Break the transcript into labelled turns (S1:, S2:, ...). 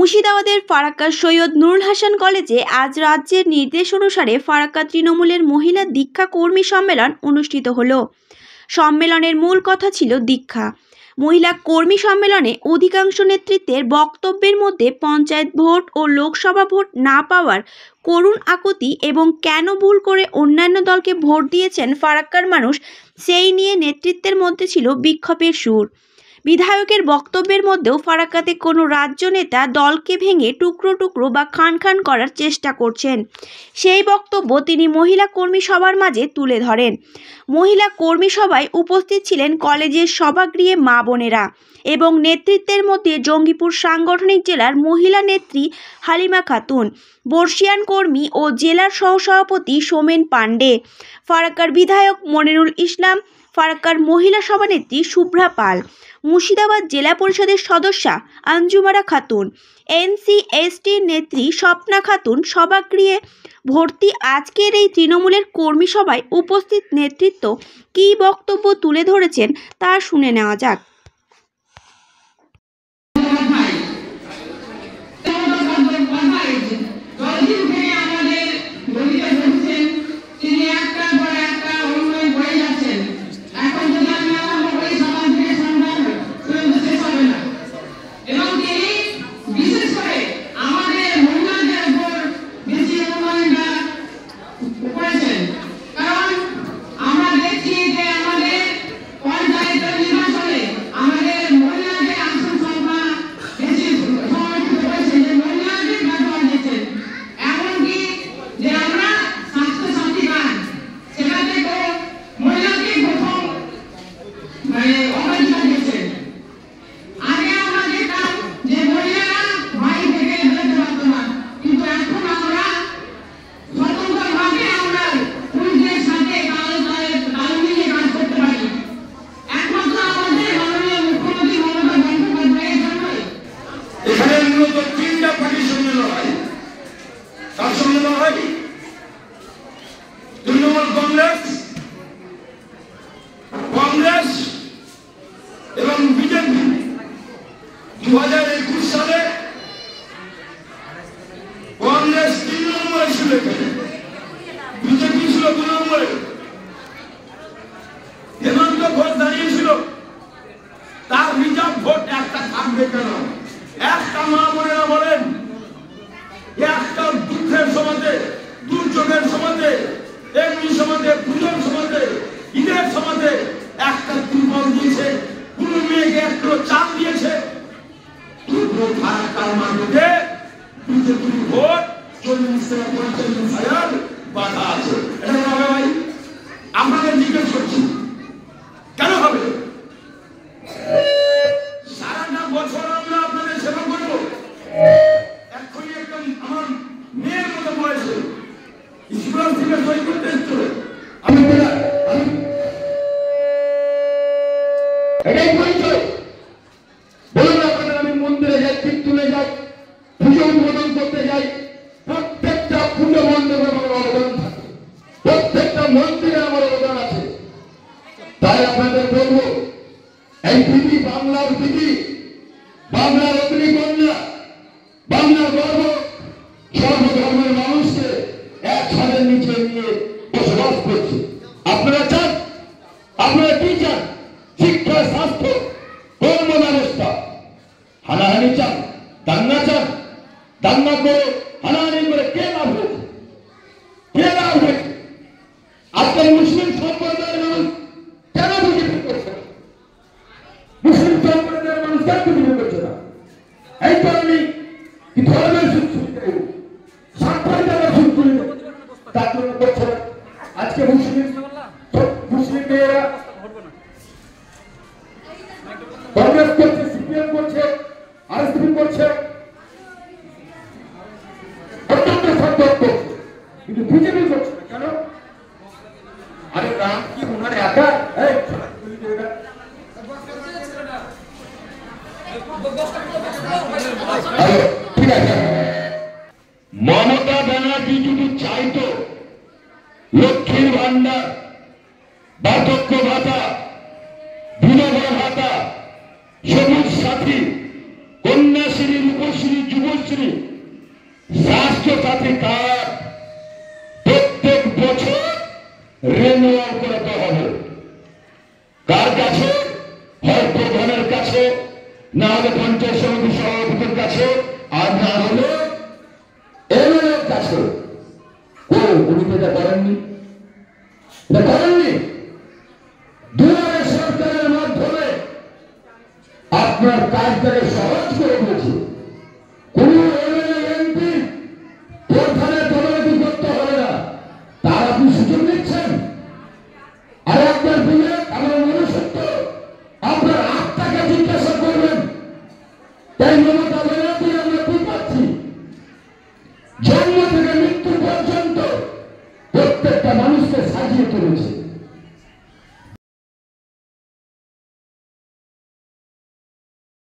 S1: মুর্শিদাবাদের ফারাক্কা সৈয়দ নুরুল হাসান কলেজে আজ রাজ্যের নির্দেশ অনুসারে ফারাক্কা তৃণমূলের মহিলা দীক্ষা কর্মী সম্মেলন অনুষ্ঠিত হলো। সম্মেলনের মূল কথা ছিল দীক্ষা। মহিলা কর্মী সম্মেলনে অধিকাংশ নেতৃত্বের বক্তব্যের মধ্যে panchayat vote oh Lok Sabha vote না পাওয়ার করুণ আকুতি এবং কেন ভুল করে অন্যান্য দলকে ভোট দিয়েছেন ফারাক্কার মানুষ, সেই নিয়ে নেতৃত্বের মধ্যে ছিল বিক্ষোভের সুর। বিধায়কের বক্তব্যের মধ্যেও ফারাক্কাতে কোনো রাজ্য নেতা দলকে ভেঙে টুকরো টুকরো বা খান খান করার চেষ্টা করছেন, সেই বক্তব্য তিনি মহিলা কর্মী সভার মাঝে তুলে ধরেন। মহিলা কর্মী সভায় উপস্থিত ছিলেন কলেজের সভাগৃহে মা বোনেরা এবং নেতৃত্বের মধ্যে জঙ্গিপুর সাংগঠনিক জেলার মহিলা নেত্রী হালিমা খাতুন, বর্ষিয়ান কর্মী ও জেলার সহসভাপতি সোমেন পাণ্ডে, ফারাক্কার বিধায়ক মনিরুল ইসলাম, ফারাক্কার মহিলা সভানেত্রী শুভ্রা পাল, মুর্শিদাবাদ জেলা পরিষদের সদস্যা আঞ্জুমারা খাতুন, NC/ST নেত্রী স্বপ্না খাতুন সভাগৃহে ভর্তি। আজকের এই তৃণমূলের কর্মী সভায় উপস্থিত নেতৃত্ব কী বক্তব্য তুলে ধরেছেন তা শুনে নেওয়া যাক।
S2: কংগ্রেস এবং বিজেপি 2021 সালে কংগ্রেস 3 নম্বরে ছিল, বিজেপি ছিল 2 নম্বরে। হেমন্ত ঘোষ দাঁড়িয়েছিল, তার রিজার্ভ ভোট একটা থাকবে কেন? একটা মা বোনেরা বলেন, একটা দুঃখের সমাজে, দুর্যোগের সমাজে, এমনি সমাজে, পুজোর সমাজে, ঈদের সমাজে একটা দুর্বল দিয়েছে, কোন মেয়েকে একটু চাপ দিয়েছে। দুটো ফারাক্কার মাটিতে বিজেপির ভোট 40,000-45,000 বাধা আছে। এটা হবে ভাই? আপনাদের জিজ্ঞেস করছি, কেন হবে? সারাটা বছর আমরা আপনাদের সেবা করবো, এক্ষুনি একদম আমার মেয়ের মতো বয়সে স্কুল থেকে সই করতে এসেছিল। আমি এটাই পরিচয়। বলুন আপনাদের, আমি মন্দিরে যাই, কীর্তনে যাই, পুজো উদ্বোধন করতে যাই, প্রত্যেকটা পুজো মন্দিরে আমার অবদান থাকে, প্রত্যেকটা মন্দিরে আমার অবদান আছে। তাই আপনাদের বলবো, এই দিদি বাংলার দিদি, বাংলার অগ্নিকন্যা, বাংলার গর্ব, সর্বধর্মের মানুষকে এক ছাদের নিচে নিয়ে বসবাস করছে। আপনারা চান, আপনারা কি চান? শিক্ষা, স্বাস্থ্য, কর্ম ব্যবস্থা। হানাহানি চান, দাঙ্গা চান, দাঙ্গা করে হানাহানি করে কে লাভ হয়েছে? কে লাভ হয়েছে? আজকাল মুসলিম সম্প্রদায়ের মানুষ কেন বিজেপি করছে না? মুসলিম সম্প্রদায়ের মানুষ কেন বিজেপি করছে না? এই কারণে ধর্মের সুখ সুবিধা, সাক্ষাৎ দেওয়ার সুখ সুবিধা তার জন্য করছে না। আজকে মুসলিম মেয়েরা কংগ্রেস করছে, CPM করছে, RSP করছে, অত্যন্ত সম্পদ করছে, কিন্তু বিজেপি করছে না কেন? আরে রাম কি ওনার একা? ঠিক আছে, মমতা ব্যানার্জি যদি চাইতো লক্ষ্মীর ভান্ডার, বার্ধক্য ভাতা, বিধবা ভাতা, সবুজ সাথী, কন্যাশ্রী, রূপশ্রী, যুবশ্রী কর্মসূচি স্বাস্থ্য সাথী কার্ড প্রত্যেক বছর রিনিউয়াল করতে হবে। কার কাছে? হয় প্রধানের কাছে, না হলে পঞ্চায়েত সমিতি সভাপতির কাছে, আর না হলে এমএলএর কাছে। উনি তো এটা করেননি, এটা করেননি। দুয়ারে সরকারের মাধ্যমে আপনার কাজটাকে সহজ করে দিয়েছে। কোন এমএলএ এমপি প্রধানের তদারকি করতে হবে না, তার আপনি সুযোগ দিচ্ছেন। আর আপনার বিবেক, আমার মনুষ্যত্ব, আপনার আত্মাকে জিজ্ঞাসা করবেন। তাই মমতা